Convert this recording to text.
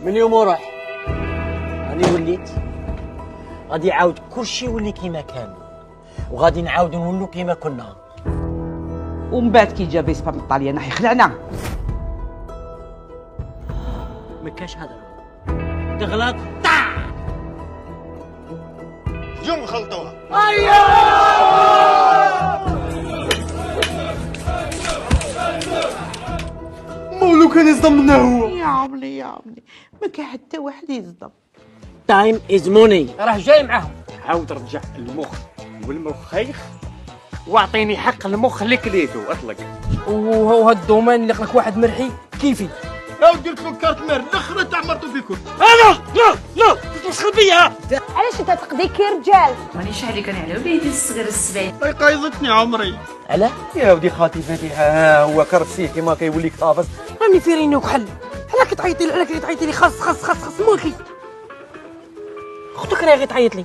من يوم وراح راني وليت غادي يعاود كلشي يولي كيما كان، وغادي نعاودو نولو كيما كنا. ومن بعد كي جا فيسبا من الطاليان راح يخلعنا. ما كاش هضره، تغلط طاع جم خلطوها. مولو كان يصدمنا هو. يا عمري ما كان حتى واحد يصدم. تايم از موني. راه جاي معاهم. عاود رجع المخ والمخيخ واعطيني حق المخ اللي كليتو اطلق. وهو هاد الدومين اللي خلق واحد مرحي كيفي. لو قلت له كارت مير الاخرى تعمرتوا بكم. لا تسخل بيا. علاش انت تقضي كي رجال؟ مانيش عليك انا على وليدي الصغير السبعين. قايضتني عمري. علاه يا ودي خالتي فاتحه، ها هو كرسيه كيما كيوليك طافس. راني في رينوك حل. علاك تعيطي لي؟ علاك تعيطي لي؟ خاص موتي. اختك راهي تعيط لي.